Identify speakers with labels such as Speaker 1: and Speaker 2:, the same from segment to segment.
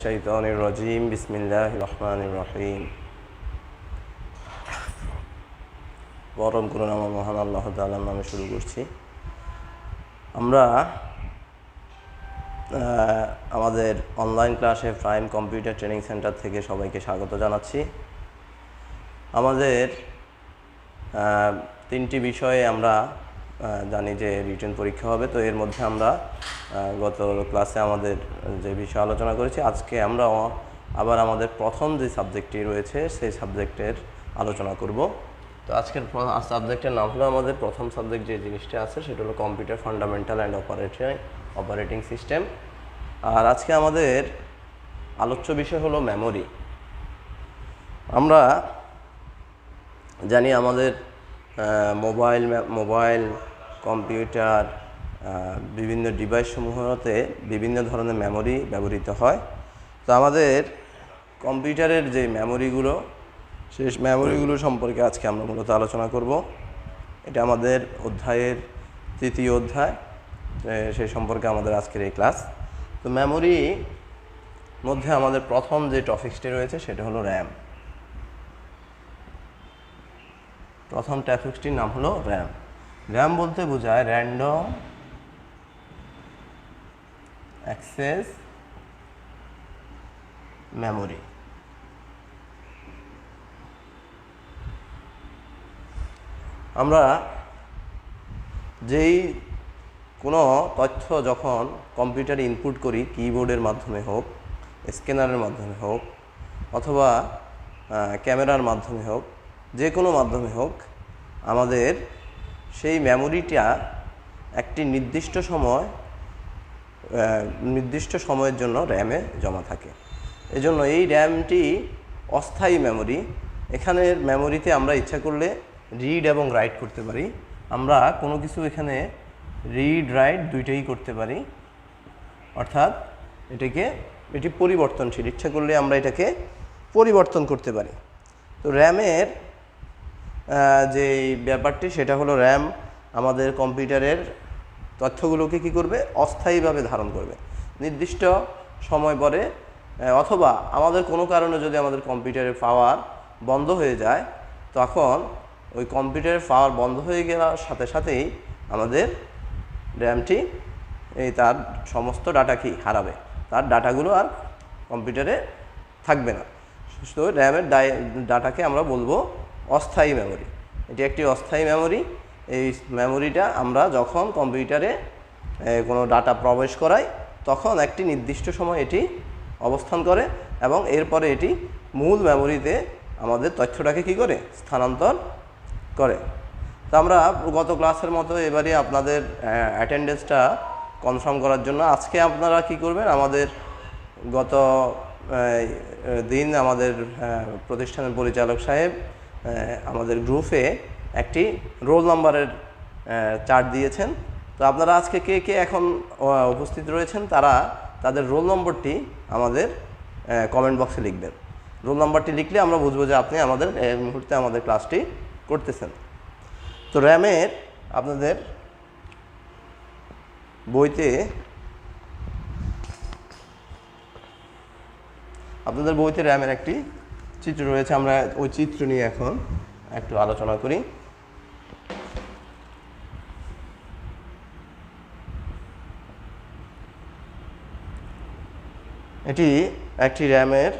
Speaker 1: শাইতানির রাজিম বিসমিল্লাহির রহমানির রহিম। পরম করুণাময় মহান আল্লাহ তাআলার নামে শুরু করছি। আমরা আমাদের অনলাইন ক্লাসে প্রাইম কম্পিউটার ট্রেনিং সেন্টার থেকে সবাইকে স্বাগত জানাচ্ছি। আমাদের তিনটি বিষয়ে আমরা জানি যে রিটেন পরীক্ষা হবে, তো এর মধ্যে আমরা গত ক্লাসে আমাদের যে বিষয় আলোচনা করেছি, আজকে আমরা আবার আমাদের প্রথম যে সাবজেক্টটি রয়েছে সেই সাবজেক্টের আলোচনা করব। তো আজকের সাবজেক্টের নাম হলো, আমাদের প্রথম সাবজেক্ট যে জিনিসটা আছে সেটা হলো computer fundamental and operating system. আর আজকে আমাদের আলোচ্য বিষয় হলো মেমোরি। আমরা জানি আমাদের মোবাইল কম্পিউটার বিভিন্ন ডিভাইসসমূহতে বিভিন্ন ধরনের মেমোরি ব্যবহৃত হয়। তো আমাদের কম্পিউটারের যে মেমোরিগুলো, সেই মেমোরিগুলো সম্পর্কে আজকে আমরা মূলত আলোচনা করব। এটা আমাদের অধ্যায়ের তৃতীয় অধ্যায়, সেই সম্পর্কে আমাদের আজকের এই ক্লাস। তো মেমোরি মধ্যে আমাদের প্রথম যে টপিকসটি রয়েছে সেটা হলো র্যাম। প্রথম টপিকটির নাম হলো র্যাম। র্যাম বলতে বোঝায় র্যান্ডম অ্যাক্সেস মেমোরি। আমরা যেই কোনো তথ্য যখন কম্পিউটারে ইনপুট করি, কিবোর্ডের মাধ্যমে হোক, স্ক্যানারের মাধ্যমে হোক, অথবা ক্যামেরার মাধ্যমে হোক, যে কোনো মাধ্যমে হোক, আমাদের সেই মেমোরিটা একটি নির্দিষ্ট সময়ের জন্য র্যামে জমা থাকে। এজন্য এই র্যামটি অস্থায়ী মেমোরি। এখানের মেমোরিতে আমরা ইচ্ছা করলে রিড এবং রাইট করতে পারি। আমরা কোনো কিছু এখানে রিড রাইট দুইটাই করতে পারি, অর্থাৎ এটি পরিবর্তনশীল। ইচ্ছা করলে আমরা এটাকে পরিবর্তন করতে পারি। তো র্যামের যে ব্যাপারটি সেটা হলো, র্যাম আমাদের কম্পিউটারের তথ্যগুলোকে কী করবে? অস্থায়ীভাবে ধারণ করবে। নির্দিষ্ট সময় পরে অথবা আমাদের কোনো কারণে যদি আমাদের কম্পিউটারের পাওয়ার বন্ধ হয়ে যায়, তখন ওই কম্পিউটারের পাওয়ার বন্ধ হয়ে যাওয়ার সাথে সাথেই আমাদের র্যামটি তার সমস্ত ডাটা কি হারাবে, তার ডাটাগুলো আর কম্পিউটারে থাকবে না। তো র্যামের ডাটাকে আমরা বলবো অস্থায়ী মেমোরি। এটি একটি অস্থায়ী মেমোরি। এই মেমোরিটা আমরা যখন কম্পিউটারে কোনো ডাটা প্রবেশ করাই, তখন একটি নির্দিষ্ট সময় এটি অবস্থান করে এবং এরপরে এটি মূল মেমোরিতে আমাদের তথ্যটাকে কী করে? স্থানান্তর করে। তো আমরা গত ক্লাসের মতো এবারে আপনাদের অ্যাটেন্ডেন্সটা কনফার্ম করার জন্য আজকে আপনারা কি করবেন? আমাদের গত দিন আমাদের প্রতিষ্ঠানের পরিচালক সাহেব আমাদের গ্রুপে একটি রোল নাম্বারের চার্ট দিয়েছেন। তো আপনারা আজকে কে কে এখন উপস্থিত রয়েছেন, তারা তাদের রোল নম্বরটি আমাদের কমেন্ট বক্সে লিখবেন। রোল নাম্বারটি লিখলে আমরা বুঝবো যে আপনি আমাদের এই মুহূর্তে আমাদের ক্লাসটি করতেছেন। তো র্যামের আপনাদের বইতে র্যামের একটি চিত্র রয়েছে। আমরা ওই চিত্র নিয়ে এখন একটু আলোচনা করি। এটি একটি র্যামের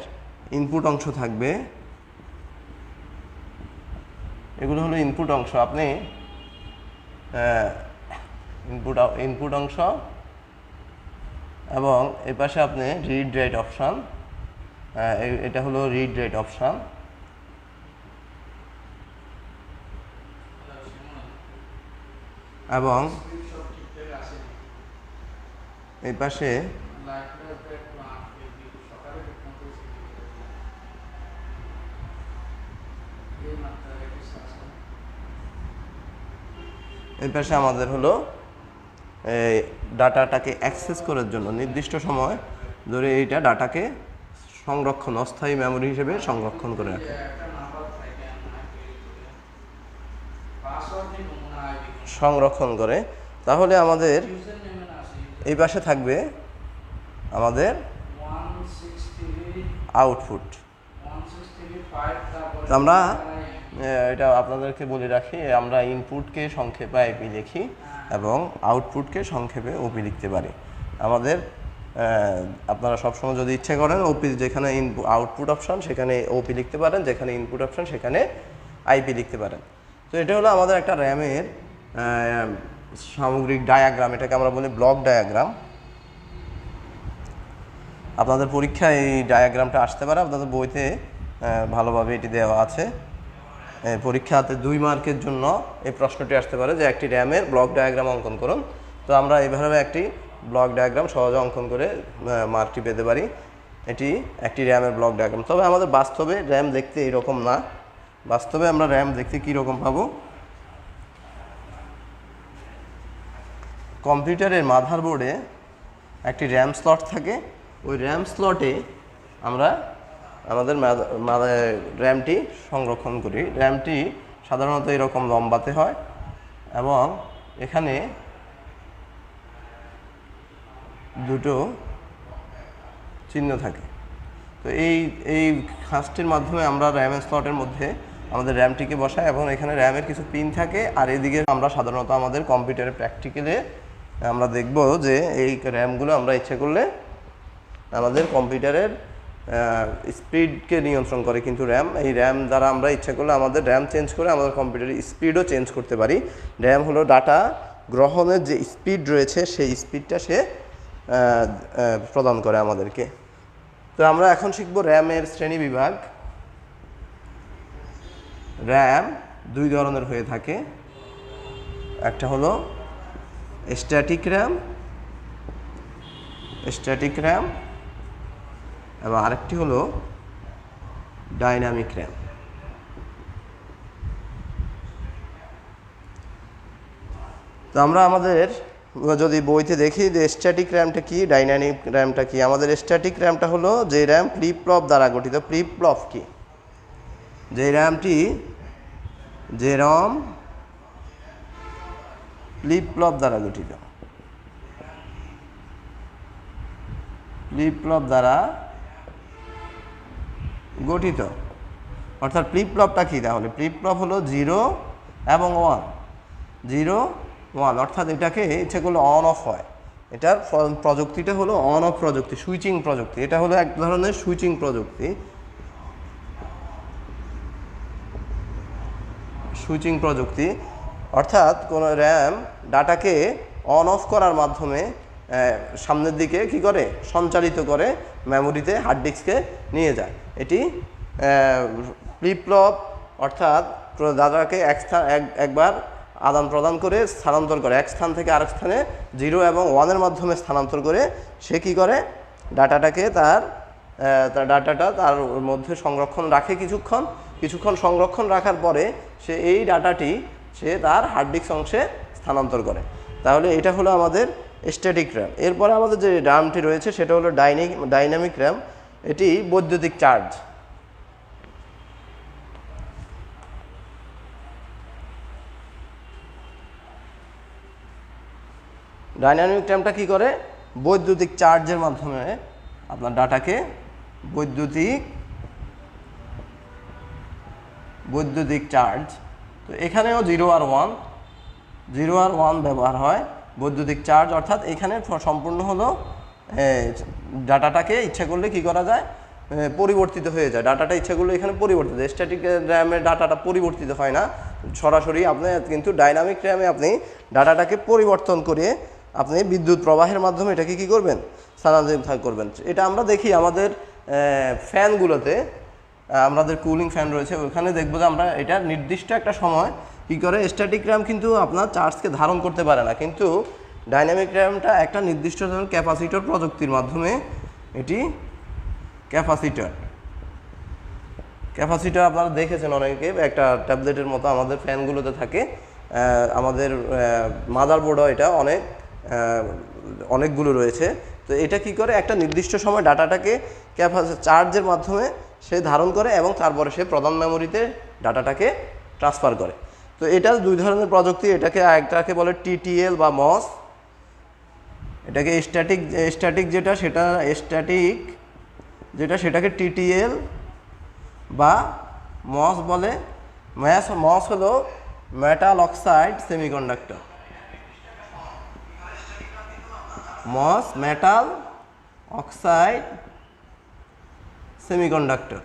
Speaker 1: ইনপুট অংশ থাকবে। এগুলো হলো ইনপুট অংশ। আপনি ইনপুট অংশ এবং এই পাশে আপনি রিড রাইট অপশান, এটা হলো রিড রাইট অপশান। এবং এই পাশে আমাদের হলো ডাটাটাকে অ্যাক্সেস করার জন্য নির্দিষ্ট সময় ধরে এইটা ডাটাকে অস্থায়ী মেমোরি হিসেবে সংরক্ষণ করে রাখে। তাহলে আমাদের এই পাশে থাকবে আমাদের আউটপুট। তো আমরা এটা আপনাদেরকে বলে রাখি, আমরা ইনপুটকে সংক্ষেপে আইপি লিখি এবং আউটপুটকে সংক্ষেপে ওপি লিখতে পারি। আমাদের আপনারা সবসময় যদি ইচ্ছে করেন ওপি যেখানে আউটপুট অপশান সেখানে ওপি লিখতে পারেন, যেখানে ইনপুট অপশান সেখানে আইপি লিখতে পারেন। তো এটা হলো আমাদের একটা র্যামের সামগ্রিক ডায়াগ্রাম, এটাকে আমরা বলি ব্লক ডায়াগ্রাম। আপনাদের পরীক্ষায় এই ডায়াগ্রামটা আসতে পারে, আপনাদের বইতে ভালোভাবে এটি দেওয়া আছে। পরীক্ষাতে 2 মার্কের জন্য এই প্রশ্নটি আসতে পারে যে একটি র্যামের ব্লক ডায়াগ্রাম অঙ্কন করুন। তো আমরা এইভাবে একটি ব্লক ডায়াগ্রাম সহজে অঙ্কন করে মার্কটি পেতে পারি। এটি একটি র্যামের ব্লক ডায়াগ্রাম। তবে আমাদের বাস্তবে র্যাম দেখতে এরকম না। বাস্তবে আমরা র্যাম দেখতে কীরকম পাবো, কম্পিউটারের মাদারবোর্ডে একটি র্যাম স্লট থাকে। ওই র্যাম স্লটে আমরা আমাদের র্যামটি সংরক্ষণ করি। র্যামটি সাধারণত এরকম লম্বাতে হয় এবং এখানে দুটো চিহ্ন থাকে। তো এই খাঁজটির মাধ্যমে আমরা র্যামের স্লটের মধ্যে আমাদের র্যামটিকে বসাই এবং এখানে র্যামের কিছু পিন থাকে। আর এদিকে আমরা সাধারণত আমাদের কম্পিউটারের প্র্যাকটিক্যালে আমরা দেখব যে এই র্যামগুলো আমরা ইচ্ছে করলে আমাদের কম্পিউটারের স্পিডকে নিয়ন্ত্রণ করে, কিন্তু এই র্যাম দ্বারা আমরা ইচ্ছা করলে আমাদের র্যাম চেঞ্জ করে আমাদের কম্পিউটারের স্পিডও চেঞ্জ করতে পারি। র্যাম হলো ডাটা গ্রহণের যে স্পিড রয়েছে সেই স্পিডটা সে প্রদান করে আমাদেরকে। তো আমরা এখন শিখব র্যামের শ্রেণী বিভাগ। র্যাম 2 ধরনের হয়ে থাকে, একটা হলো স্ট্যাটিক র্যাম এবং আরেকটি হলো ডাইনামিক র্যাম। তো আমরা আমাদের যদি বইতে দেখি যে স্ট্যাটিক র্যামটা কি, ডাইনামিক র্যামটা কি। আমাদের স্ট্যাটিক র্যামটা হলো যে র্যাম ফ্লিপ ফ্লপ দ্বারা গঠিত। ফ্লিপ ফ্লপ কি? যে র্যামটি ফ্লিপ ফ্লপ দ্বারা গঠিত, ফ্লিপ ফ্লপ দ্বারা গঠিত। অর্থাৎ ফ্লিপ ফ্লপটা কি? তাহলে ফ্লিপ ফ্লপ হলো 0 এবং 1, 0 1, অর্থাৎ এটাকে ইচ্ছে করলে অন অফ হয়। এটার প্রযুক্তিটা হলো অন অফ প্রযুক্তি, সুইচিং প্রযুক্তি। এটা হলো এক ধরনের সুইচিং প্রযুক্তি। অর্থাৎ কোনো র্যাম ডাটাকে অন অফ করার মাধ্যমে সামনের দিকে কি করে সঞ্চালিত করে মেমোরিতে, হার্ড ডিস্কে নিয়ে যায়। এটি ফ্লিপ ফ্লপ অর্থাৎ ডাটাকে একবার আদান প্রদান করে স্থানান্তর করে, এক স্থান থেকে আরেক স্থানে 0 এবং 1-এর মাধ্যমে স্থানান্তর করে সে কি করে ডাটাটাকে তার ডাটাটা তার মধ্যে সংরক্ষণ রাখে কিছুক্ষণ সংরক্ষণ রাখার পরে সে এই ডাটাটি সে তার হার্ড ডিস্ক অংশে স্থানান্তর করে। তাহলে এটা হলো আমাদের স্ট্যাটিক র্যাম। এরপরে আমাদের যে র্যামটি রয়েছে সেটা হলো ডাইনামিক র্যাম। এটি বৈদ্যুতিক চার্জ। ডাইনামিক র্যামটা কি করে? বৈদ্যুতিক চার্জের মাধ্যমে আপনার ডাটাকে বৈদ্যুতিক চার্জ। তো এখানেও 0 আর 1 ব্যবহার হয়। বৈদ্যুতিক চার্জ অর্থাৎ এখানে সম্পূর্ণ হলো ডাটাটাকে ইচ্ছা করলে কি করা যায়, পরিবর্তিত হয়ে যায়। ডাটাটা ইচ্ছা করলে এখানে পরিবর্তিত। স্ট্যাটিক র্যামের ডাটাটা পরিবর্তিত হয় না সরাসরি, আপনি কিন্তু ডাইনামিক র্যামে আপনি ডাটাটাকে পরিবর্তন করে আপনি বিদ্যুৎ প্রবাহের মাধ্যমে এটাকে কী করবেন, স্থানান্তরিত করবেন। এটা আমরা দেখি আমাদের ফ্যানগুলোতে, আমাদের কুলিং ফ্যান রয়েছে, ওখানে দেখবো যে আমরা এটা নির্দিষ্ট একটা সময় কী করে, স্ট্যাটিক র্যাম কিন্তু আপনার চার্জকে ধারণ করতে পারে না, কিন্তু ডাইনামিক র্যামটা একটা নির্দিষ্ট ধরনের ক্যাপাসিটর প্রযুক্তির মাধ্যমে এটি ক্যাপাসিটর আপনারা দেখেছেন অনেকে, একটা ট্যাবলেটের মতো আমাদের ফ্যানগুলোতে থাকে। আমাদের মাদারবোর্ডও এটা অনেকগুলো রয়েছে। তো এটা কি করে, একটা নির্দিষ্ট সময় ডাটাটাকে চার্জের মাধ্যমে সে ধারণ করে এবং তারপরে সে প্রধান মেমোরিতে ডাটাটাকে ট্রান্সফার করে। তো এটা 2 ধরনের প্রযুক্তি। একটাকে বলে TTL বা মস। এটাকে স্ট্যাটিক যেটা সেটা যেটা সেটাকে টিটিএল বা মস বলে। মস হলো মেটাল অক্সাইড সেমিকন্ডাক্টর। মস মেটাল অক্সাইড সেমিকন্ডাক্টর।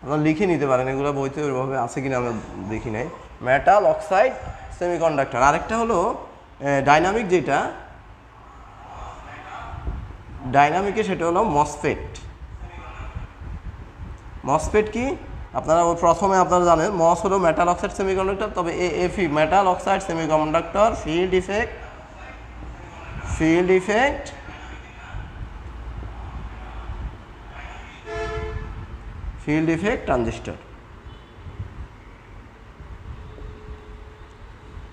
Speaker 1: আপনারা লিখে নিতে পারেন, এগুলো বইতে ওইভাবে আছে কিনা আমরা দেখি নাই। Metal oxide semiconductor. আরেকটা হলো ডাইনামিক, যেটা ডাইনামিকে সেটা হলো মসফেট। মসফেট কি আপনারা প্রথমে আপনারা জানেন, মস হলো মেটাল অক্সাইড সেমিকন্ডাক্টর, তবে এফি metal oxide semiconductor field effect transistor.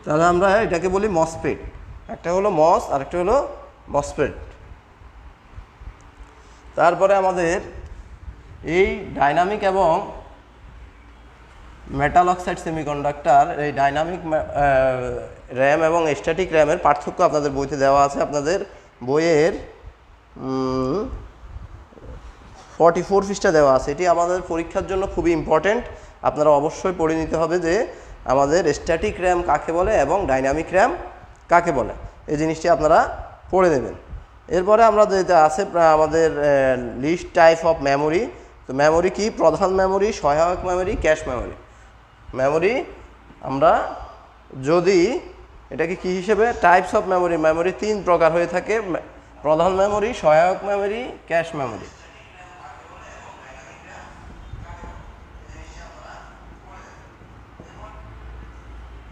Speaker 1: তাহলে আমরা এটাকে বলি মসফেট। একটা হলো মস আর একটা হলো মসফেট। তারপরে আমাদের এই ডাইনামিক এবং মেটাল অক্সাইড সেমিকন্ডাক্টর, এই ডাইনামিক র্যাম এবং স্ট্যাটিক র্যামের পার্থক্য আপনাদের বইতে দেওয়া আছে। আপনাদের বইয়ের 44 পৃষ্ঠা দেওয়া আছে। এটি আমাদের পরীক্ষার জন্য খুবই ইম্পর্ট্যান্ট। আপনারা অবশ্যই পড়ে নিতে হবে যে আমাদের স্ট্যাটিক র্যাম কাকে বলে এবং ডাইনামিক র্যাম কাকে বলে, এই জিনিসটি আপনারা পড়ে নেবেন। এরপরে আমরা যেটা আছে আমাদের লিস্ট টাইপ অফ মেমোরি। তো মেমোরি কি? প্রধান মেমোরি, সহায়ক মেমোরি, ক্যাশ মেমোরি। মেমোরি আমরা যদি এটাকে কি হিসেবে টাইপস অফ মেমোরি, মেমোরি 3 প্রকার হয়ে থাকে: প্রধান মেমোরি, সহায়ক মেমোরি, ক্যাশ মেমোরি।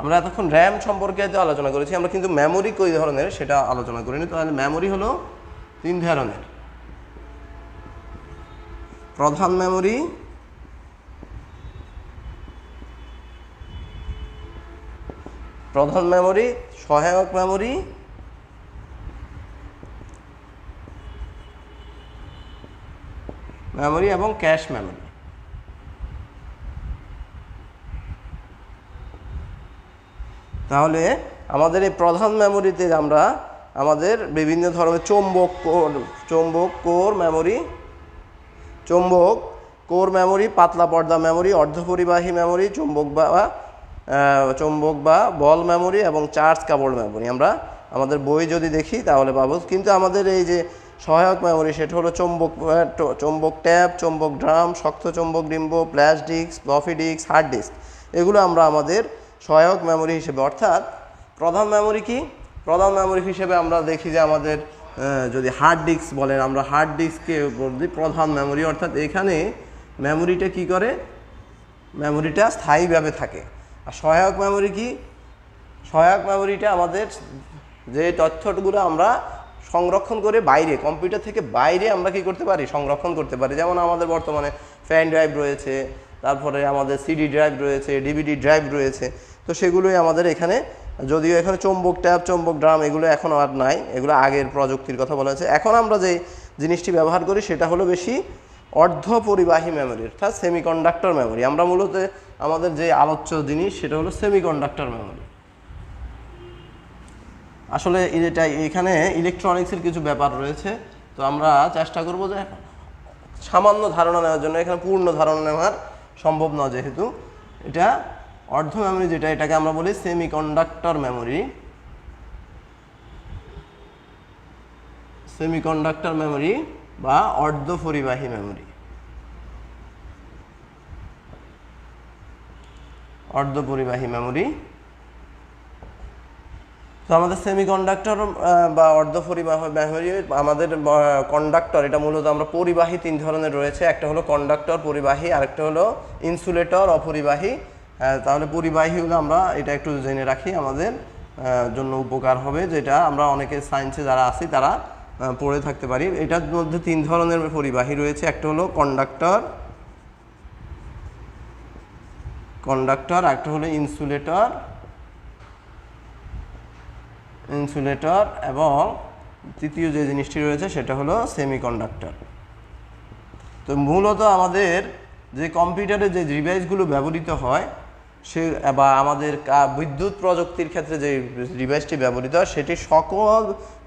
Speaker 1: আমরা এতক্ষণ র্যাম সম্পর্কে আলোচনা করেছি, আমরা কিন্তু মেমোরি কই ধরনের সেটা আলোচনা করিনি। তাহলে মেমোরি হলো 3 ধরনের: প্রধান মেমোরি, সহায়ক মেমোরি এবং ক্যাশ মেমোরি। তাহলে আমাদের এই প্রধান মেমোরিতে আমরা আমাদের বিভিন্ন ধরনের চৌম্বক কোর মেমোরি, পাতলা পর্দা মেমোরি, অর্ধপরিবাহী মেমোরি, চৌম্বক বা বল মেমোরি এবং চার্জ কাপড় মেমোরি আমরা আমাদের বই যদি দেখি তাহলে পাবো। কিন্তু আমাদের এই যে সহায়ক মেমোরি, সেটা হলো চৌম্বক ট্যাপ, চৌম্বক ড্রাম, শক্ত চৌম্বক ডিম্ব, flash disk, floppy disk, hard disk, এগুলো আমরা আমাদের সহায়ক মেমোরি হিসেবে। অর্থাৎ প্রধান মেমোরি কি? প্রধান মেমোরি হিসেবে আমরা দেখি যে আমাদের যদি হার্ড ডিস্ক বলেন, আমরা হার্ড ডিস্ককে বলি প্রধান মেমোরি। অর্থাৎ এখানে মেমোরিটা কি করে? মেমোরিটা স্থায়ীভাবে থাকে। আর সহায়ক মেমোরি কি? সহায়ক মেমোরিটা আমাদের যে তথ্যগুলো আমরা সংরক্ষণ করে বাইরে, কম্পিউটার থেকে বাইরে আমরা কি করতে পারি? সংরক্ষণ করতে পারি। যেমন আমাদের বর্তমানে ফ্যান ড্রাইভ রয়েছে, তারপরে আমাদের সিডি ড্রাইভ রয়েছে, ডিভিডি ড্রাইভ রয়েছে। তো সেগুলোই আমাদের এখানে, যদিও এখানে চৌম্বক ট্যাপ, চৌম্বক ড্রাম এগুলো এখন আর নাই, এগুলো আগের প্রযুক্তির কথা বলা হয়েছে। এখন আমরা যে জিনিসটি ব্যবহার করি সেটা হলো বেশি অর্ধপরিবাহী মেমোরি, অর্থাৎ সেমিকন্ডাক্টর মেমোরি। আমরা মূলত আমাদের যে আলোচ্য জিনিস সেটা হলো সেমিকন্ডাক্টর মেমোরি। আসলে এটা এখানে ইলেকট্রনিক্সের কিছু ব্যাপার রয়েছে, তো আমরা চেষ্টা করব যে সামান্য ধারণা নেওয়ার জন্য। এখানে পূর্ণ ধারণা নেওয়ার সম্ভব নয়, যেহেতু এটা অর্ধ মেমোরি, যেটা এটাকে আমরা বলি সেমিকন্ডাক্টর মেমোরি। বা অর্ধপরিবাহী মেমোরি। তো আমাদের সেমিকন্ডাক্টর বা অর্ধপরিবাহী মেমোরি, আমাদের কন্ডাক্টর, এটা মূলত আমরা পরিবাহী 3 ধরনের রয়েছে। একটা হলো কন্ডাক্টর পরিবাহী, আরেকটা হলো ইনসুলেটর অপরিবাহী। তাহলে পরিবাহী হলো, আমরা এটা একটু জেনে রাখি, আমাদের জন্য উপকার হবে, যেটা আমরা অনেকে সায়েন্সে যারা আছি তারা পড়ে থাকতে পারি। এটার মধ্যে 3 ধরনের পরিবাহী রয়েছে। একটা হলো কন্ডাক্টর, একটা হলো ইনসুলেটর এবং তৃতীয় যে জিনিসটি রয়েছে সেটা হলো সেমিকন্ডাক্টর। তো মূলত আমাদের যে কম্পিউটারে যে ডিভাইসগুলো ব্যবহৃত হয় সে বা আমাদের বিদ্যুৎ প্রযুক্তির ক্ষেত্রে যে ডিভাইসটি ব্যবহৃত হয় সেটি সকল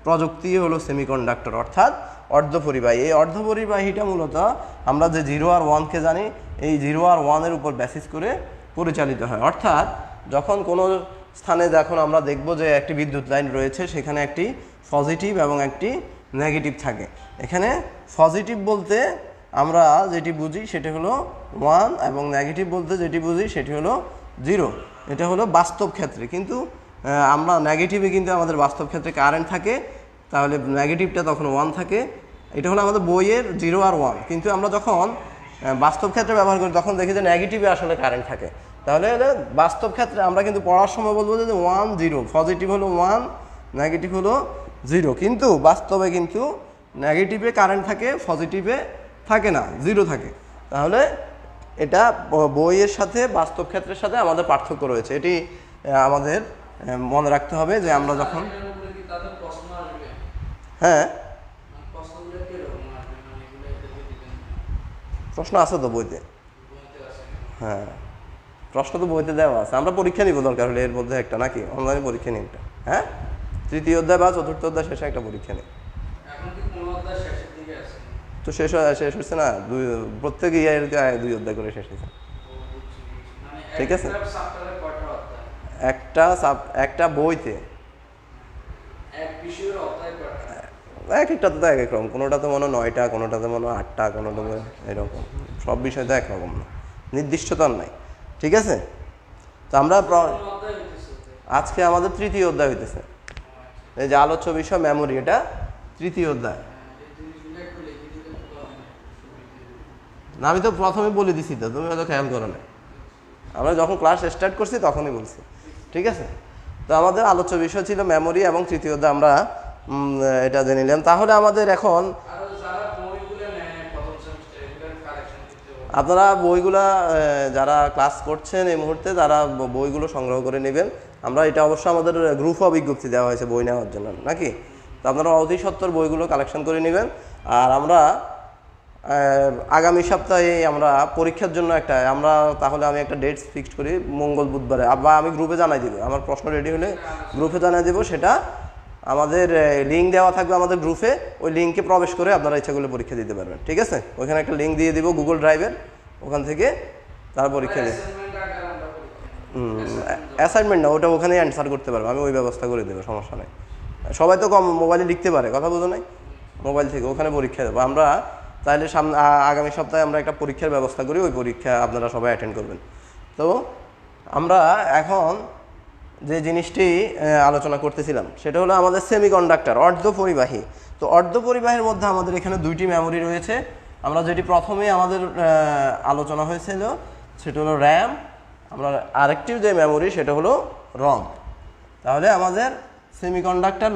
Speaker 1: প্রযুক্তি হলো সেমিকন্ডাক্টর অর্থাৎ অর্ধপরিবাহী। এই অর্ধপরিবাহীটা মূলত আমরা যে 0 আর 1কে জানি, এই 0 আর 1-এর উপর বেসিস করে পরিচালিত হয়। অর্থাৎ যখন কোনো স্থানে যখন আমরা দেখব যে একটি বিদ্যুৎ লাইন রয়েছে, সেখানে একটি পজিটিভ এবং একটি নেগেটিভ থাকে। এখানে পজিটিভ বলতে আমরা যেটি বুঝি সেটি হলো 1 এবং নেগেটিভ বলতে যেটি বুঝি সেটি হলো 0। এটা হলো বাস্তব ক্ষেত্রে, কিন্তু আমরা নেগেটিভে কিন্তু আমাদের বাস্তব ক্ষেত্রে কারেন্ট থাকে, তাহলে নেগেটিভটা তখন 1 থাকে। এটা হলো আমাদের বইয়ের 0 আর 1, কিন্তু আমরা যখন বাস্তব ক্ষেত্রে ব্যবহার করি তখন দেখি যে নেগেটিভে আসলে কারেন্ট থাকে। তাহলে বাস্তব ক্ষেত্রে আমরা কিন্তু পড়ার সময় বলবো যে 1 0, পজিটিভ হলো 1, নেগেটিভ হলো 0, কিন্তু বাস্তবে কিন্তু নেগেটিভে কারেন্ট থাকে, পজিটিভে থাকে না, 0 থাকে। তাহলে এটা বইয়ের সাথে বাস্তব ক্ষেত্রের সাথে আমাদের পার্থক্য রয়েছে, এটি আমাদের মনে রাখতে হবে যে আমরা যখন হ্যাঁ প্রশ্ন আছে তো বইতে, হ্যাঁ প্রশ্ন তো বইতে দেওয়া আছে, আমরা পরীক্ষা নিব দরকার হলে এর মধ্যে একটা, নাকি অনলাইনে পরীক্ষা নিই একটা, হ্যাঁ 3য় অধ্যায় বা 4র্থ অধ্যায় শেষে একটা পরীক্ষা নিই। তো শেষ হচ্ছে না, প্রত্যেক ইয়ার 2 অধ্যায় করে শেষ হয়েছে, ঠিক আছে। একটা বইতে এক একটাতে তো এক এক রকম, কোনোটাতে মনে 9টা, কোনোটাতে মনে 8টা, কোনোটাতে এরকম, সব বিষয় তো একরকম না, নির্দিষ্ট তো আর নাই, ঠিক আছে। তো আমরা আজকে আমাদের 3য় অধ্যায় হইতেছে, এই যে আলোচ্য বিষয় মেমোরি, এটা 3য় অধ্যায়। না আমি তো প্রথমে বলে দিছি তো, তুমি হয়তো খেয়াল করো না, আমরা যখন ক্লাস স্টার্ট করছি তখনই বলছি, ঠিক আছে। তো আমাদের আলোচ্য বিষয় ছিল মেমোরি এবং 3য় অধ্যায় আমরা এটা জেনে নিলাম। তাহলে আমাদের এখন আপনারা বইগুলা যারা ক্লাস করছেন এই মুহূর্তে তারা বইগুলো সংগ্রহ করে নেবেন। আমরা এটা অবশ্য আমাদের গ্রুপও বিজ্ঞপ্তি দেওয়া হয়েছে বই নেওয়ার জন্য, নাকি? তো আপনারা অতি সত্বর বইগুলো কালেকশন করে নেবেন। আর আমরা আগামী সপ্তাহে আমরা পরীক্ষার জন্য তাহলে আমি একটা ডেট ফিক্সড করি মঙ্গল বুধবারে, বা আমি গ্রুপে জানাই দিব, আমার প্রশ্ন রেডি হলে গ্রুপে জানাই দেবো, সেটা আমাদের লিঙ্ক দেওয়া থাকবে আমাদের গ্রুপে, ওই লিঙ্কে প্রবেশ করে আপনারা ইচ্ছাগুলো পরীক্ষা দিতে পারবেন, ঠিক আছে। ওইখানে একটা লিঙ্ক দিয়ে দিব গুগল ড্রাইভের, ওখান থেকে তার পরীক্ষা দিই। অ্যাসাইনমেন্ট না, ওটা ওখানেই অ্যান্সার করতে পারবো, আমি ওই ব্যবস্থা করে দেবো, সমস্যা নেই। সবাই তো মোবাইলে লিখতে পারে, কথা বোঝো নাই, মোবাইল থেকে ওখানে পরীক্ষা দেবো আমরা। তাহলে আগামী সপ্তাহে আমরা একটা পরীক্ষার ব্যবস্থা করি, ওই পরীক্ষা আপনারা সবাই অ্যাটেন্ড করবেন। তো আমরা এখন যে জিনিসটি আলোচনা করতেছিলাম সেটা হলো আমাদের সেমিকন্ডাক্টর, অর্ধপরিবাহী। তো অর্ধপরিবাহীর মধ্যে আমাদের এখানে 2টি মেমোরি রয়েছে। আমরা যেটি প্রথমে আমাদের আলোচনা হয়েছিল সেটা হলো র্যাম, আমরা আরেকটি যে মেমোরি সেটা হলো রম। তাহলে আমাদের সেমিকন্ডাক্টর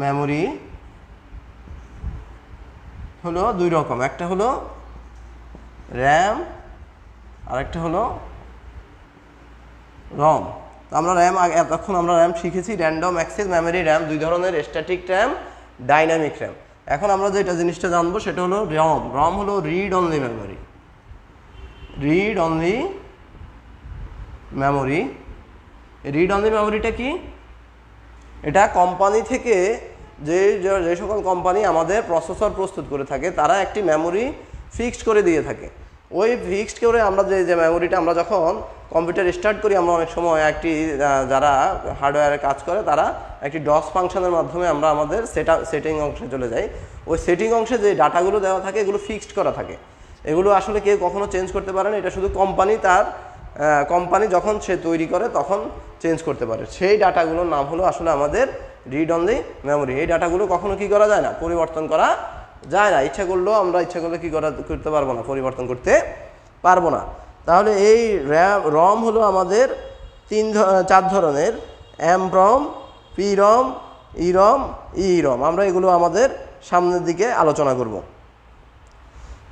Speaker 1: মেমোরি হলো 2 রকম, একটা হলো র্যাম আর একটা হলো রম। আমরা এতক্ষণ আমরা র্যাম শিখেছি, র্যান্ডম অ্যাক্সেস মেমোরি র্যাম 2 ধরনের, স্ট্যাটিক র্যাম, ডাইনামিক র্যাম। এখন আমরা যেটা জিনিসটা জানবো সেটা হলো রম। রম হলো read only memory, read only মেমোরিটা কি? এটা কোম্পানি থেকে যে সকল কোম্পানি আমাদের প্রসেসর প্রস্তুত করে থাকে তারা একটি মেমোরি ফিক্সড করে দিয়ে থাকে। ওই ফিক্সড করে আমরা যে মেমোরিটা আমরা যখন কম্পিউটার স্টার্ট করি, আমরা অনেক সময় যারা হার্ডওয়্যারে কাজ করে তারা একটি ডস ফাংশনের মাধ্যমে আমরা আমাদের সেটিং অংশে চলে যাই। ওই সেটিং অংশে যে ডাটাগুলো দেওয়া থাকে এগুলো ফিক্সড করা থাকে, এগুলো আসলে কেউ কখনো চেঞ্জ করতে পারে না। এটা শুধু কোম্পানি যখন সে তৈরি করে তখন চেঞ্জ করতে পারে। সেই ডাটাগুলোর নাম হলো আসলে আমাদের রিড অনলি মেমোরি। এই ডাটাগুলো কখনো কি করা যায় না, পরিবর্তন করা যায় না। ইচ্ছা করলে কি করতে পারবো না, পরিবর্তন করতে পারবো না। তাহলে এই রম হলো আমাদের 4 ধরনের, এমরম, পিরম, ইরম, ইরম। আমরা এগুলো আমাদের সামনের দিকে আলোচনা করব।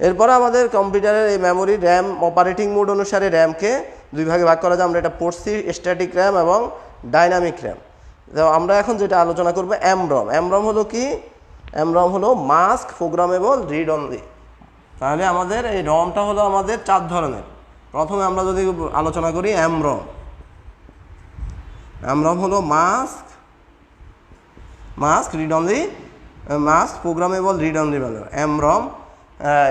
Speaker 1: এরপরে আমাদের কম্পিউটারের এই মেমোরি র্যাম অপারেটিং মোড অনুসারে র্যামকে 2 ভাগে ভাগ করা যায়। আমরা এটা পড়ছি, স্ট্যাটিক র্যাম এবং ডাইনামিক র্যাম। তো আমরা এখন যেটা আলোচনা করব এমরম। এমরম হলো কি? এমরম হলো মাস্ক প্রোগ্রামেবল রিড অনলি। তাহলে আমাদের এই রমটা হলো আমাদের 4 ধরনের। প্রথমে আমরা যদি আলোচনা করি এমরম। এমরম হলো mask read only, mask programmable read only memory. MROM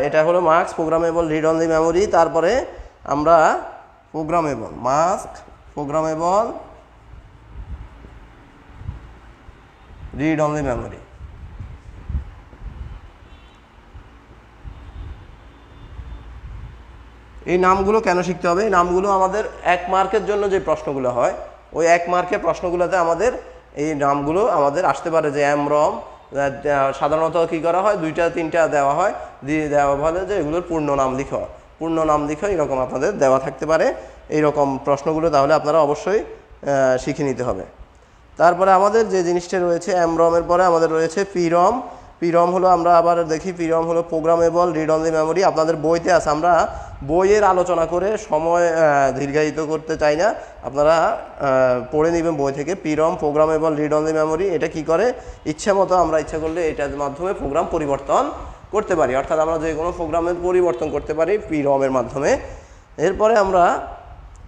Speaker 1: এটা হলো mask programmable read only memory. তারপরে আমরা programmable mask programmable read only memory. এই নামগুলো কেন শিখতে হবে? এই নামগুলো আমাদের 1 মার্কের জন্য যে প্রশ্নগুলো হয়, ওই 1 মার্কের প্রশ্নগুলোতে আমাদের এই নামগুলো আমাদের আসতে পারে। যে এমরম সাধারণত কী করা হয়, 2টা 3টা দেওয়া হয়, দিয়ে দেওয়া বলে যে এগুলোর পূর্ণ নাম লিখো, এরকম আপনাদের দেওয়া থাকতে পারে এইরকম প্রশ্নগুলো। তাহলে আপনারা অবশ্যই শিখে নিতে হবে। তারপরে আমাদের যে জিনিসটা রয়েছে এমরমের পরে আমাদের রয়েছে পিরম। পিরম হলো, আমরা আবার দেখি, পিরম হলো প্রোগ্রামেবল রিড অনলি মেমোরি। আপনাদের বইতে আছে, আমরা বইয়ের আলোচনা করে সময় দীর্ঘায়িত করতে চাই না, আপনারা পড়ে নেবেন বই থেকে। পিরম প্রোগ্রামেবল রিড অনলি মেমোরি। এটা কি করে, ইচ্ছা মতো আমরা ইচ্ছা করলে এটার মাধ্যমে প্রোগ্রাম পরিবর্তন করতে পারি, অর্থাৎ আমরা যে কোনো প্রোগ্রামের পরিবর্তন করতে পারি পিরমের মাধ্যমে। এরপরে আমরা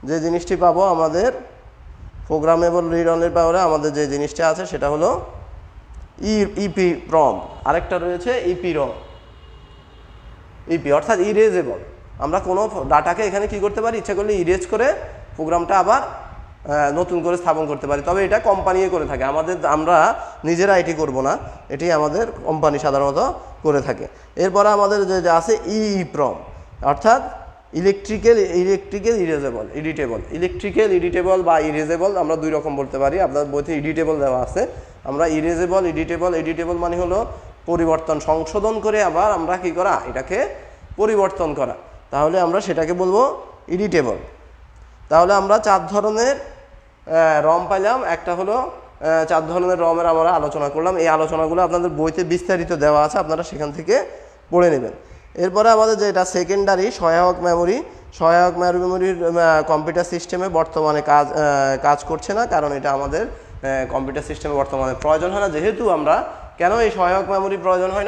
Speaker 1: যে জিনিসটি পাবো, আমাদের প্রোগ্রামেবল রিড অনলির পাওয়ারে আমাদের যে জিনিসটা আছে সেটা হলো ইপিরম। আরেকটা রয়েছে ইপিরম, অর্থাৎ ইরেজেবল। আমরা কোনো ডাটাকে এখানে কি করতে পারি, ইচ্ছা করলে ইরেজ করে প্রোগ্রামটা আবার নতুন করে স্থাপন করতে পারি। তবে এটা কোম্পানি করে থাকে, আমরা নিজেরা এটি করব না, এটি আমাদের কোম্পানি সাধারণত করে থাকে। এরপরে আমাদের যে আছে ইপ্রম, অর্থাৎ ইলেকট্রিক্যাল এডিটেবল বা ইরেজেবল, আমরা 2 রকম বলতে পারি। আপনার বইতে এডিটেবল দেওয়া আছে, আমরা এডিটেবল মানে হলো পরিবর্তন, সংশোধন করে আবার আমরা কি করা, এটাকে পরিবর্তন করা। তাহলে আমরা সেটাকে বলবো এডিটেবল। তাহলে আমরা 4 ধরনের রম পাইলাম। একটা হলো 4 ধরনের রমের আমরা আলোচনা করলাম। এই আলোচনাগুলো আপনাদের বইতে বিস্তারিত দেওয়া আছে, আপনারা সেখান থেকে পড়ে নেবেন। এরপরে আমাদের যেটা সেকেন্ডারি সহায়ক মেমোরি মেমোরির কম্পিউটার সিস্টেমে বর্তমানে কাজ করছে না, কারণ এটা আমাদের কম্পিউটার সিস্টেমে বর্তমানে প্রয়োজন হয় না। যেহেতু আমরা কেন এই সহায়ক মেমোরি প্রয়োজন হয়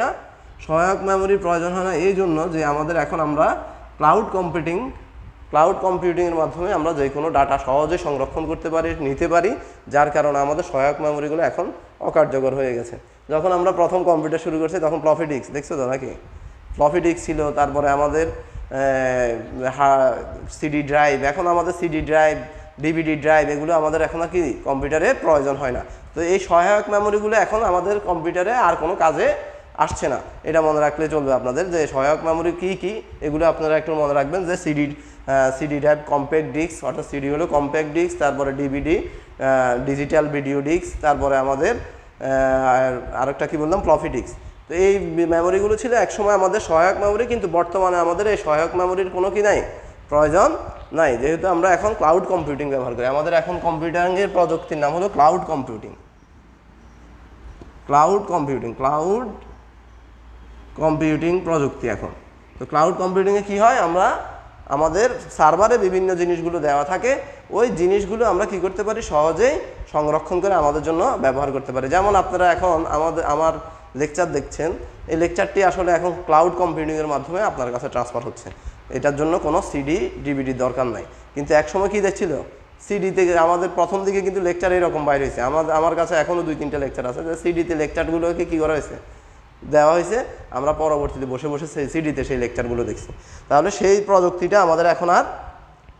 Speaker 1: না, এই জন্য যে আমাদের এখন আমরা ক্লাউড কম্পিউটিংয়ের মাধ্যমে আমরা যে কোনো ডাটা সহজে সংরক্ষণ করতে পারি, নিতে পারি, যার কারণে আমাদের সহায়ক মেমোরিগুলো এখন অকার্যকর হয়ে গেছে। যখন আমরা প্রথম কম্পিউটার শুরু করছি তখন ফ্লপি ডিস্ক, দেখছো তো নাকি, ফ্লপি ডিস্ক ছিল। তারপরে আমাদের সিডি ড্রাইভ, এখন আমাদের সিডি ড্রাইভ, ডিভিডি ড্রাইভ, এগুলো আমাদের এখন আর কি কম্পিউটারে প্রয়োজন হয় না। তো এই সহায়ক মেমোরিগুলো এখন আমাদের কম্পিউটারে আর কোনো কাজে আসছে না। এটা মনে রাখলে চলবে আপনাদের, যে সহায়ক মেমোরি কী এগুলো আপনারা একটু মনে রাখবেন। যে সিডি ড্রাইভ, কম্প্যাক্ট ডিস্ক, অর্থাৎ সিডি হলো কম্প্যাক্ট ডিস্ক, তারপরে ডিভিডি ডিজিটাল ভিডিও ডিস্ক, তারপরে আমাদের আরেকটা কি বললাম, ফ্লপি ডিস্ক। তো এই মেমোরিগুলো ছিল একসময় আমাদের সহায়ক মেমোরি, কিন্তু বর্তমানে আমাদের এই সহায়ক মেমোরির কোনো কি নাই, প্রয়োজন নাই, যেহেতু আমরা এখন ক্লাউড কম্পিউটিং ব্যবহার করি। আমাদের এখন কম্পিউটারের প্রযুক্তির নাম হলো ক্লাউড কম্পিউটিং প্রযুক্তি এখন। তো ক্লাউড কম্পিউটিংয়ে কী হয়, আমরা আমাদের সার্ভারে বিভিন্ন জিনিসগুলো দেওয়া থাকে, ওই জিনিসগুলো আমরা কি করতে পারি, সহজেই সংরক্ষণ করে আমাদের জন্য ব্যবহার করতে পারি। যেমন আপনারা এখন আমার লেকচার দেখছেন, এই লেকচারটি আসলে এখন ক্লাউড কম্পিউটিংয়ের মাধ্যমে আপনার কাছে ট্রান্সফার হচ্ছে। এটার জন্য কোনো সিডি ডিভিডির দরকার নাই। কিন্তু একসময় কী দেখছিল, সিডিতে আমাদের প্রথম দিকে কিন্তু লেকচার এরকম বাইরে হয়েছে। আমার কাছে এখনও 2-3টা লেকচার আছে, যে সিডিতে লেকচারগুলোকে কী করা হয়েছে, দেওয়া হয়েছে। আমরা পরবর্তীতে বসে সেই সিডিতে সেই লেকচারগুলো দেখছি। তাহলে সেই প্রযুক্তিটা আমাদের এখন আর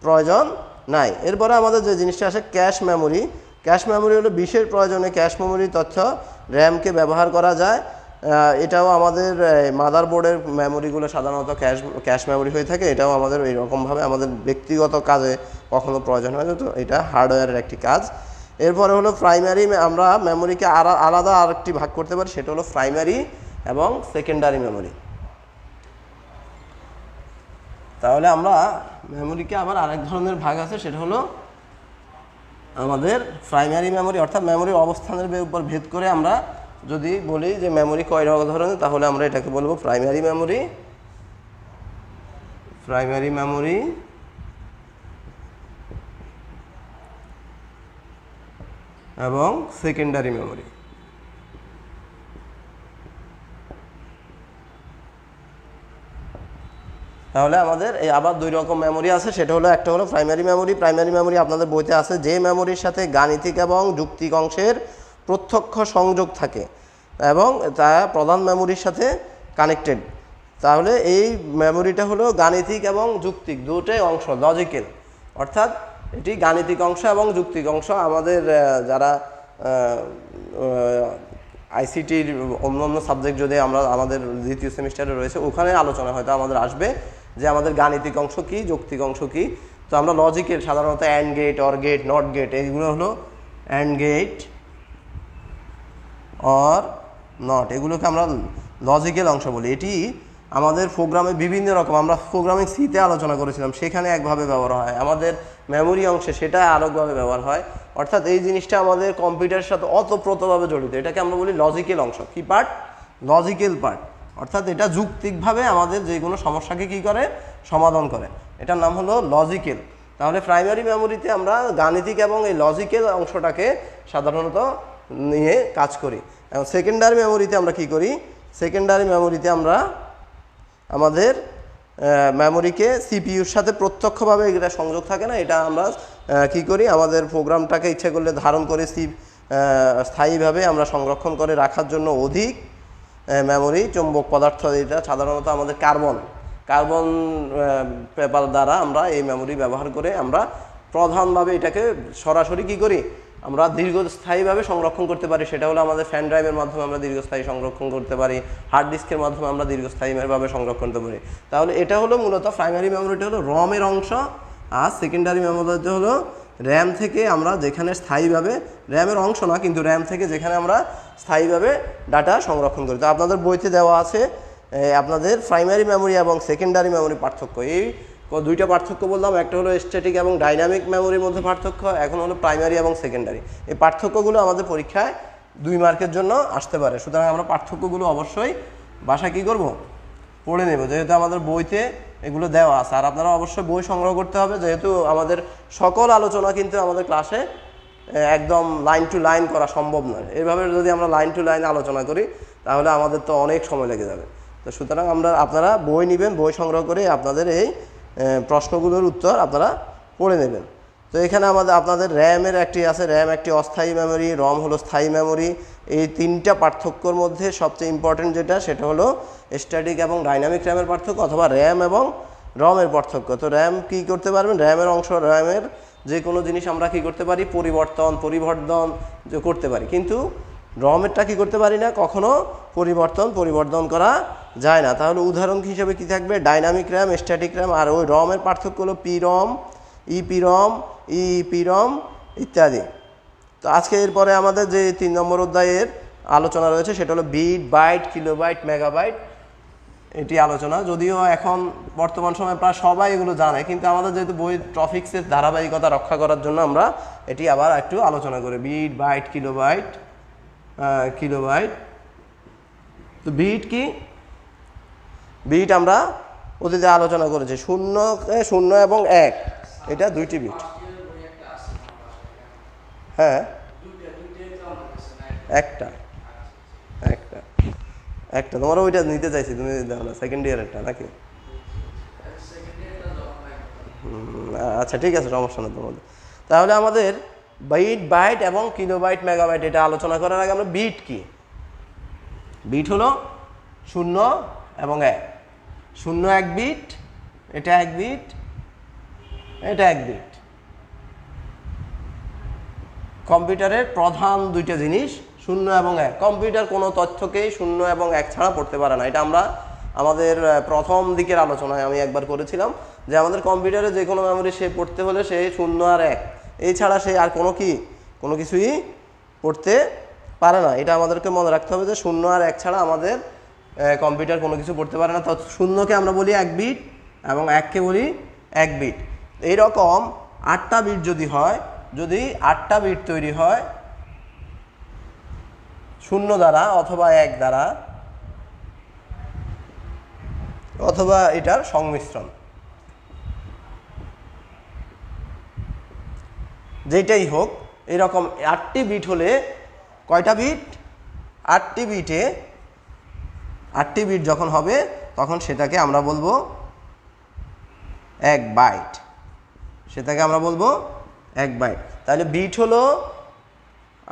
Speaker 1: প্রয়োজন নাই। এরপরে আমাদের যে জিনিসটা আসে ক্যাশ মেমোরি হলো বিশেষ প্রয়োজনে ক্যাশ মেমোরি তথ্য র্যামকে ব্যবহার করা যায়। এটাও আমাদের মাদারবোর্ডের মেমোরিগুলো সাধারণত ক্যাশ মেমোরি হয়ে থাকে। এটাও আমাদের এইরকমভাবে আমাদের ব্যক্তিগত কাজে কখনো প্রয়োজন হয় না, তো এটা হার্ডওয়্যারের একটি কাজ। এরপরে হলো প্রাইমারি, আমরা মেমোরিকে আলাদা আরেকটি ভাগ করতে পারি, সেটা হলো প্রাইমারি এবং সেকেন্ডারি মেমোরি। তাহলে আমরা মেমোরিকে আবার আরেক ধরনের ভাগ আছে, সেটা হলো আমাদের প্রাইমারি মেমোরি, অর্থাৎ মেমোরির অবস্থানের উপর ভেদ করে আমরা যদি বলি যে মেমোরি কয় ধরনের, তাহলে আমরা এটাকে বলবো প্রাইমারি মেমোরি এবং সেকেন্ডারি মেমোরি। তাহলে আমাদের এই আবার দুই রকম মেমোরি আছে, সেটা হলো একটা হলো প্রাইমারি মেমোরি। প্রাইমারি মেমোরি আপনাদের বইতে আছে, যে মেমোরির সাথে গাণিতিক এবং যুক্তিক অংশের প্রত্যক্ষ সংযোগ থাকে এবং তা প্রধান মেমোরির সাথে কানেক্টেড। তাহলে এই মেমোরিটা হলো গাণিতিক এবং যুক্তিক দুটোই অংশ, লজিক্যাল, অর্থাৎ এটি গাণিতিক অংশ এবং যুক্তিক অংশ। আমাদের যারা আইসিটির অন্য অন্য সাবজেক্ট যদি আমরা আমাদের দ্বিতীয় সেমিস্টারে রয়েছে ওখানে আলোচনা হয়তো আমাদের আসবে যে আমাদের গাণিতিক অংশ কী, যৌক্তিক অংশ কী। তো আমরা লজিকের সাধারণত and gate, or gate, not gate, এইগুলো হলো অ্যান্ড গেট, অর নট, এগুলোকে আমরা লজিক্যাল অংশ বলি। এটি আমাদের প্রোগ্রামে বিভিন্ন রকম, আমরা প্রোগ্রামিং সিতে আলোচনা করেছিলাম, সেখানে একভাবে ব্যবহার হয়, আমাদের মেমোরি অংশে সেটা আরেকভাবে ব্যবহার হয়। অর্থাৎ এই জিনিসটা আমাদের কম্পিউটারের সাথে অতপ্রতভাবে জড়িত, এটাকে আমরা বলি লজিক্যাল অংশ। কী পার্ট? Logical part. অর্থাৎ এটা যুক্তিকভাবে আমাদের যে কোনো সমস্যাকে কী করে, সমাধান করে, এটার নাম হলো লজিক্যাল। তাহলে প্রাইমারি মেমোরিতে আমরা গাণিতিক এবং এই লজিক্যাল অংশটাকে সাধারণত নিয়ে কাজ করি। এবং সেকেন্ডারি মেমোরিতে আমরা কী করি? সেকেন্ডারি মেমোরিতে আমরা আমাদের মেমোরিকে সিপিইউর সাথে প্রত্যক্ষভাবে এটা সংযোগ থাকে না, এটা আমরা কী করি, আমাদের প্রোগ্রামটাকে ইচ্ছে করলে ধারণ করে স্থায়ীভাবে আমরা সংরক্ষণ করে রাখার জন্য অধিক মেমোরি চৌম্বক পদার্থ, এটা সাধারণত আমাদের কার্বন পেপার দ্বারা আমরা এই মেমোরি ব্যবহার করে আমরা প্রধানভাবে এটাকে সরাসরি কী করি, আমরা দীর্ঘস্থায়ীভাবে সংরক্ষণ করতে পারি। সেটা হলো আমাদের ফ্যান ড্রাইভের মাধ্যমে আমরা দীর্ঘস্থায়ী সংরক্ষণ করতে পারি, হার্ড ডিস্কের মাধ্যমে আমরা দীর্ঘস্থায়ীভাবে সংরক্ষণ করতে পারি। তাহলে এটা হলো মূলত প্রাইমারি মেমোরিটা হলো রমের অংশ, আর সেকেন্ডারি মেমোরিটা হলো র্যাম থেকে আমরা যেখানে স্থায়ীভাবে, র্যামের অংশ না কিন্তু র্যাম থেকে যেখানে আমরা স্থায়ীভাবে ডাটা সংরক্ষণ করি। তো আপনাদের বইতে দেওয়া আছে আপনাদের প্রাইমারি মেমোরি এবং সেকেন্ডারি মেমোরি পার্থক্য। এই দুইটা পার্থক্য বললাম, একটা হলো স্ট্যাটিক এবং ডাইনামিক মেমোরির মধ্যে পার্থক্য, এখন হলো প্রাইমারি এবং সেকেন্ডারি। এই পার্থক্যগুলো আমাদের পরীক্ষায় 2 মার্কের জন্য আসতে পারে, সুতরাং আমরা পার্থক্যগুলো অবশ্যই বাসায় কী করব, পড়ে নেব, যেহেতু আমাদের বইতে এগুলো দেওয়া আছে। আর আপনারা অবশ্যই বই সংগ্রহ করতে হবে, যেহেতু আমাদের সকল আলোচনা কিন্তু আমাদের ক্লাসে একদম লাইন টু লাইন করা সম্ভব নয়। এইভাবে যদি আমরা লাইন টু লাইন আলোচনা করি তাহলে আমাদের তো অনেক সময় লেগে যাবে। তো সুতরাং আপনারা বই নেবেন, বই সংগ্রহ করে আপনাদের এই প্রশ্নগুলোর উত্তর আপনারা পড়ে নেবেন। তো এখানে আপনাদের র্যামের একটি আছে, র্যাম একটি অস্থায়ী মেমোরি, রম হলো স্থায়ী মেমোরি। এই 3টা পার্থক্যর মধ্যে সবচেয়ে ইম্পর্টেন্ট যেটা, সেটা হলো স্ট্যাটিক এবং ডাইনামিক র্যামের পার্থক্য, অথবা র্যাম এবং রমের পার্থক্য। তো র্যাম কী করতে পারবেন, র্যামের অংশ, র্যামের যে কোনো জিনিস আমরা কী করতে পারি, পরিবর্তন করতে পারি, কিন্তু রমেরটা কী করতে পারি না, কখনো পরিবর্তন করা যায় না। তাহলে উদাহরণ হিসেবে কী থাকবে, ডাইনামিক র্যাম, স্ট্যাটিক র্যাম। আর ওই রমের পার্থক্য হলো পিরম, ইপিরম ইত্যাদি। তো আজকে এরপরে আমাদের যে 3 নম্বর অধ্যায়ের আলোচনা রয়েছে সেটা হলো বিট, বাইট, কিলোবাইট, মেগাবাইট, এটি আলোচনা। যদিও এখন বর্তমান সময়ে প্রায় সবাই এগুলো জানে, কিন্তু আমাদের যেহেতু বই টপিক্সের ধারাবাহিকতা রক্ষা করার জন্য আমরা এটি আবার একটু আলোচনা করি। Bit, byte, kilobyte. তো বিট কি? বিট আমরা অতীতে আলোচনা করেছি, 0 এবং 1, এটা 2টি বিট। হ্যাঁ, একটা তোমার ওইটা নিতে চাইছি, তুমি দেখো না, সেকেন্ড ইয়ারেরটা নাকি? আচ্ছা ঠিক আছে, সমস্যা না তোমাদের। তাহলে আমাদের বিট, বাইট এবং কিলোবাইট, মেগাবাইট এটা আলোচনা করার আগে আমরা বিট কি? বিট হলো 0 এবং 1। 0 1 বিট, এটা 1 বিট, এটা 1 বিট। কম্পিউটারের প্রধান 2টা জিনিস 0 এবং 1। কম্পিউটার কোনো তথ্যকেই 0 এবং 1 ছাড়া পড়তে পারে না। এটা আমরা আমাদের প্রথম দিকের আলোচনায় আমি একবার করেছিলাম যে আমাদের কম্পিউটারে যে কোনো মেমোরি সে পড়তে হলে সে 0 আর 1 এই ছাড়া সে আর কোনো কিছুই পড়তে পারে না। এটা আমাদেরকে মনে রাখতে হবে যে 0 আর 1 ছাড়া আমাদের কম্পিউটার কোনো কিছু পড়তে পারে না। তো 0কে আমরা বলি 1 বিট এবং 1কে বলি 1 বিট। এইরকম 8টা বিট যদি 8টা বিট তৈরি হয় 0 দ্বারা অথবা 1 দ্বারা অথবা এটার সংমিশ্রণ, যেটাই হোক, এরকম 8টি বিট হলে কয়টা বিট? 8টি বিটে 8টি বিট যখন হবে তখন সেটাকে আমরা বলবো 1 বাইট, সেটাকে আমরা বলবো 1 বাইট। তাহলে বিট হলো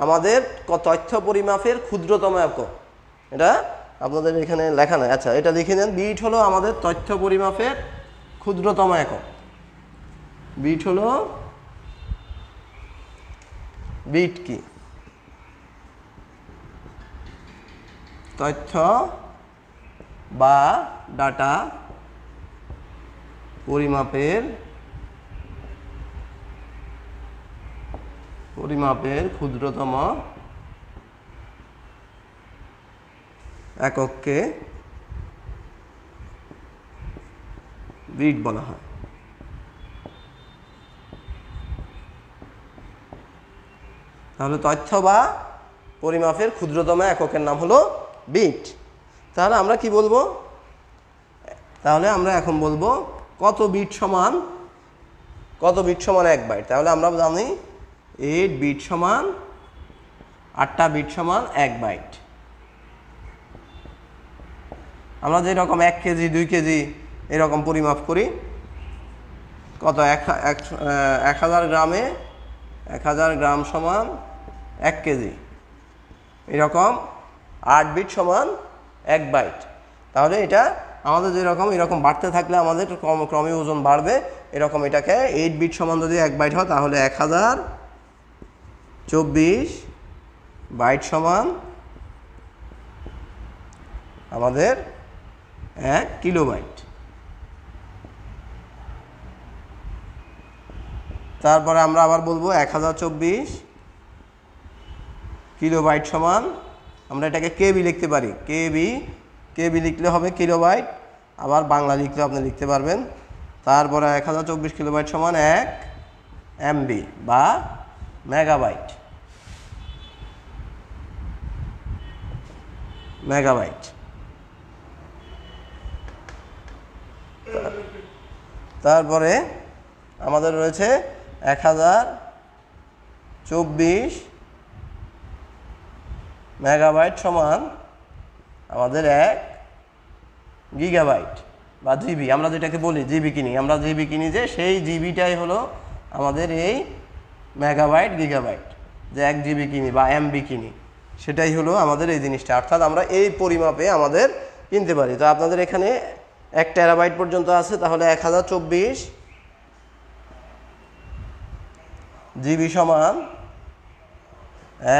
Speaker 1: আমাদের তথ্য পরিমাপের ক্ষুদ্রতম একক। এটা আপনাদের এখানে লেখা নাই, আচ্ছা এটা লিখে নেন। বিট হলো আমাদের তথ্য পরিমাপের ক্ষুদ্রতম একক। বিট হলো বিট কি? তথ্য বা ডাটা পরিমাপের ক্ষুদ্রতম একককে বিট বলা হয়। তাহলে তথ্য বা পরিমাপের ক্ষুদ্রতম এককের নাম হলো বিট। তাহলে আমরা কি বলবো? তাহলে আমরা এখন বলবো কত বিট সমান 1 বাইট। তাহলে আমরা জানি 8 বিট সমান 8টা বিট সমান 1 বাইট। আমরা যেরকম 1 কেজি 2 কেজি এরকম পরিমাপ করি, কত 1000 গ্রামে 1000 গ্রাম সমান 1 কেজি, এরকম 8 বিট সমান 1 বাইট। তাহলে এটা আমাদের যেরকম এরকম বাড়তে থাকলে আমাদের ক্রমে ওজন বাড়বে, এরকম এটাকে 8 বিট সমান যদি 1 বাইট হয় তাহলে 1024 বাইট সমান আমাদের 1 কিলোবাইট। তারপরে আমরা আবার বলবো 1024 কিলোবাইট সমান, আমরা এটাকে কেবি লিখতে পারি, কেবি লিখলে হবে কিলোবাইট, আবার বাংলা লিখলে আপনি লিখতে পারবেন। তারপরে 1024 কিলোবাইট সমান 1 এমবি বা মেগাবাইট। তারপরে আমাদের রয়েছে 1024 মেগাবাইট সমান আমাদের 1 গিগাবাইট বা জিবি। আমরা যেটাকে বলি জিবি কিনি, আমরা জিবি কিনি যে সেই জিবিটাই হলো আমাদের এই মেগাবাইট গিগাবাইট। যে 1 জিবি কিনি বা এমবি কিনি, সেটাই হলো আমাদের এই জিনিসটা। অর্থাৎ আমরা এই পরিমাপে আমাদের কিনতে পারি। তো আপনাদের এখানে 1 টেরাবাইট পর্যন্ত আছে, তাহলে 1024 জিবি সমান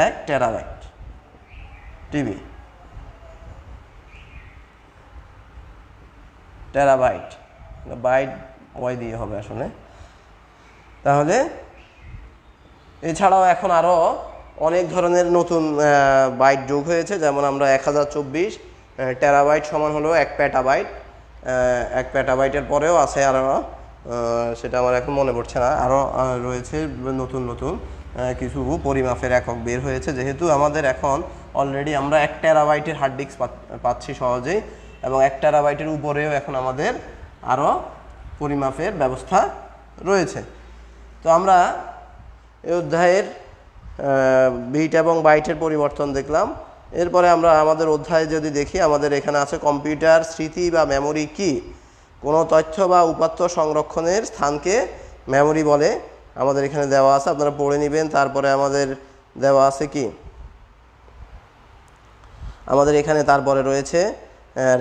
Speaker 1: 1 terabyte TB, terabyte, byte Y দিয়ে হবে আসলে। তাহলে এছাড়াও এখন আরও অনেক ধরনের নতুন বাইট যোগ হয়েছে, যেমন আমরা 1024 টেরাবাইট সমান হলো 1 পেটাবাইট। 1 পেটাবাইটের পরেও আছে আরও, সেটা আমার এখন মনে পড়ছে না, আরও রয়েছে নতুন নতুন কিছু পরিমাপের একক বের হয়েছে। যেহেতু আমাদের এখন অলরেডি আমরা 1 টেরাবাইটের হার্ড ডিস্ক পাচ্ছি সহজেই, এবং 1 টেরাবাইটের উপরেও এখন আমাদের আরও পরিমাপের ব্যবস্থা রয়েছে। তো আমরা এই অধ্যায়ের বিট এবং বাইটের পরিবর্তন দেখলাম। এরপরে আমরা আমাদের অধ্যায়ে যদি দেখি, আমাদের এখানে আছে কম্পিউটার স্মৃতি বা মেমোরি কি? কোনো তথ্য বা উপাত্ত সংরক্ষণের স্থানকে মেমোরি বলে। আমাদের এখানে দেওয়া আছে, আপনারা পড়ে নেবেন। তারপরে আমাদের দেওয়া আছে কি, আমাদের এখানে তারপরে রয়েছে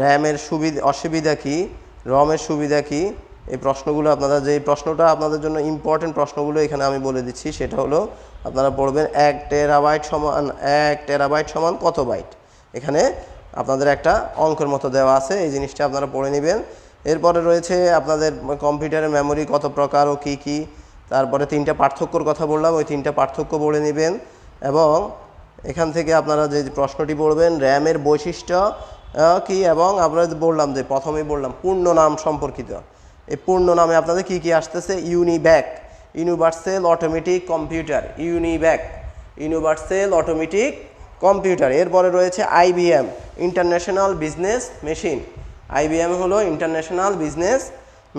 Speaker 1: র্যামের অসুবিধা কি, রমের সুবিধা কি। এই প্রশ্নগুলো আপনারা, যে প্রশ্নটা আপনাদের জন্য ইম্পর্টেন্ট প্রশ্নগুলো এখানে আমি বলে দিচ্ছি, সেটা হলো আপনারা পড়বেন 1 টেরাবাইট সমান কত বাইট। এখানে আপনাদের একটা অঙ্কের মতো দেওয়া আছে, এই জিনিসটা আপনারা পড়ে নেবেন। এরপরে রয়েছে আপনাদের কম্পিউটারের মেমোরি কত প্রকার ও কী কী। তারপরে 3টা পার্থক্যর কথা বললাম, ওই 3টা পার্থক্য পড়ে নেবেন। এবং এখান থেকে আপনারা যে প্রশ্নটি পড়বেন, র্যামের বৈশিষ্ট্য কি, এবং আমরা বললাম যে প্রথমেই বললাম পূর্ণ নাম সম্পর্কিত। এই পূর্ণ নামে আপনাদের কি কি আসতেছে? ইউনিব্যাক, universal automatic computer, universal automatic computer. এরপরে রয়েছে IBM, international business machine. IBM হলো ইন্টারন্যাশনাল বিজনেস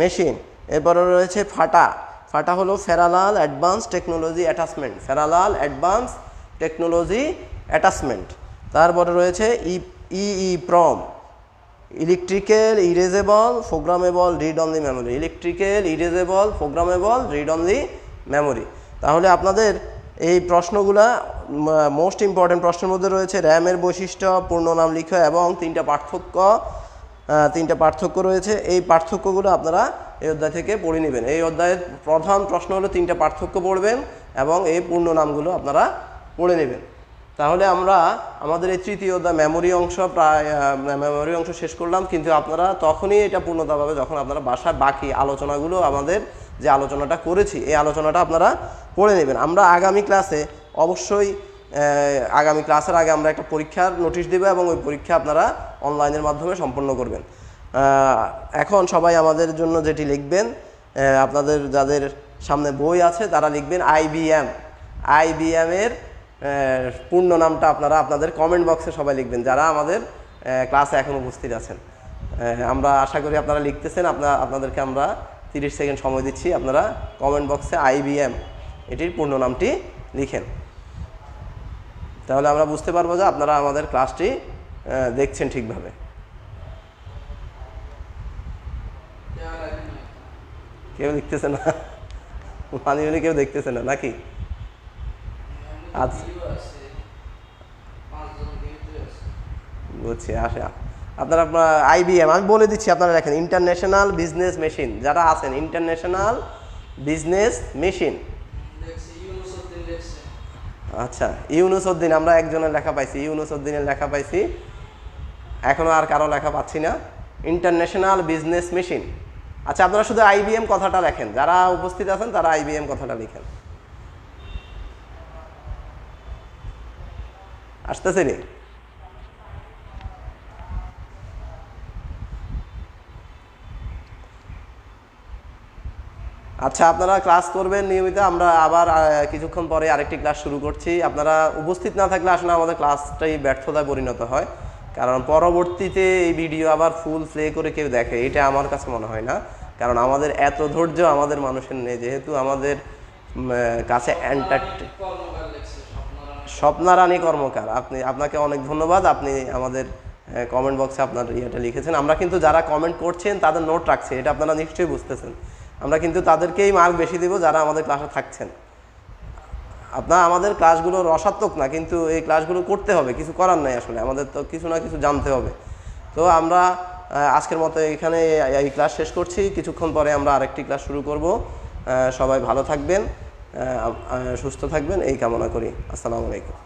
Speaker 1: মেশিন। এরপরে রয়েছে ফাটা হলো প্যারালাল অ্যাডভান্স টেকনোলজি অ্যাটাচমেন্ট, তারপরে রয়েছে EEPROM, electrical erasable programmable read only memory, electrical erasable programmable read only memory. তাহলে আপনাদের এই প্রশ্নগুলা মোস্ট ইম্পর্টেন্ট প্রশ্নের মধ্যে রয়েছে র্যামের বৈশিষ্ট্য, পূর্ণ নাম লিখো এবং তিনটা পার্থক্য রয়েছে। এই পার্থক্যগুলো আপনারা এই অধ্যায় থেকে পড়ে নেবেন। এই অধ্যায়ের প্রধান প্রশ্ন হলো তিনটা পার্থক্য পড়বেন এবং এই পূর্ণ নামগুলো আপনারা পড়ে নেবেন। তাহলে আমরা আমাদের এই তৃতীয় অধ্যায় মেমোরি অংশ শেষ করলাম, কিন্তু আপনারা তখনই এটা পূর্ণতা পাবে যখন আপনারা বাসায় বাকি আলোচনাগুলো, আমাদের যে আলোচনাটা করেছি এই আলোচনাটা আপনারা পড়ে নেবেন। আমরা আগামী ক্লাসে অবশ্যই আগামী ক্লাসের আগে আমরা একটা পরীক্ষার নোটিশ দেব এবং ওই পরীক্ষা আপনারা অনলাইনের মাধ্যমে সম্পন্ন করবেন। এখন সবাই আমাদের জন্য যেটি লিখবেন, আপনাদের যাদের সামনে বই আছে তারা লিখবেন আইবিএম-এর পূর্ণ নামটা আপনারা আপনাদের কমেন্ট বক্সে সবাই লিখবেন যারা আমাদের ক্লাসে এখন উপস্থিত আছেন। আমরা আশা করি আপনারা লিখতেছেন। আপনাদেরকে আমরা 30 সেকেন্ড সময় দিচ্ছি, আপনারা কমেন্ট বক্সে আইবিএম এটির পূর্ণ নামটি লিখেন। তাহলে আমরা বুঝতে পারবো যে আপনারা আমাদের ক্লাসটি দেখছেন ঠিকভাবে। কেউ লিখতেছে না, মানি কেউ দেখতেছে না নাকি? আচ্ছা বুঝছি। আপনারা আইবিএম আমি বলে দিচ্ছি, আপনারা দেখেন ইন্টারন্যাশনাল বিজনেস মেশিন যারা আছেন, ইন্টারন্যাশনাল বিজনেস মেশিন। আচ্ছা ইউনুস উদ্দিন, আমরা একজনের লেখা পাইছি, ইউনুস উদ্দিনের লেখা পাইছি, এখনও আর কারো লেখা পাচ্ছি না। International business machine. আচ্ছা আপনারা শুধু আইবিএম কথাটা লেখেন, যারা উপস্থিত আছেন তারা আইবিএম কথাটা লিখেন। আসতেছে নি? আচ্ছা আপনারা ক্লাস করবেন নিয়মিত। আমরা আবার কিছুক্ষণ পরে আরেকটি ক্লাস শুরু করছি। আপনারা উপস্থিত না থাকলে আসলে আমাদের ক্লাসটাই ব্যর্থতায় পরিণত হয়, কারণ পরবর্তীতে এই ভিডিও আবার ফুল প্লে করে কেউ দেখে, এটা আমার কাছে মনে হয় না। কারণ আমাদের এত ধৈর্য আমাদের মানুষের নেই, যেহেতু আমাদের কাছে স্বপ্নারানী কর্মকার। আপনাকে অনেক ধন্যবাদ, আপনি আমাদের কমেন্ট বক্সে আপনার ইয়েটা লিখেছেন। আমরা কিন্তু যারা কমেন্ট করছেন তাদের নোট রাখছি, এটা আপনারা নিশ্চয়ই বুঝতেছেন। আমরা কিন্তু তাদেরকেই মার্ক বেশি দেব যারা আমাদের ক্লাসে থাকছেন। আপনার আমাদের ক্লাসগুলো রসাত্মক না, কিন্তু এই ক্লাসগুলো করতে হবে, কিছু করার নাই, আসলে আমাদের তো কিছু না কিছু জানতে হবে। তো আমরা আজকের মতো এখানে এই ক্লাস শেষ করছি। কিছুক্ষণ পরে আমরা আরেকটি ক্লাস শুরু করব। সবাই ভালো থাকবেন, সুস্থ থাকবেন এই কামনা করি। আসসালামু আলাইকুম।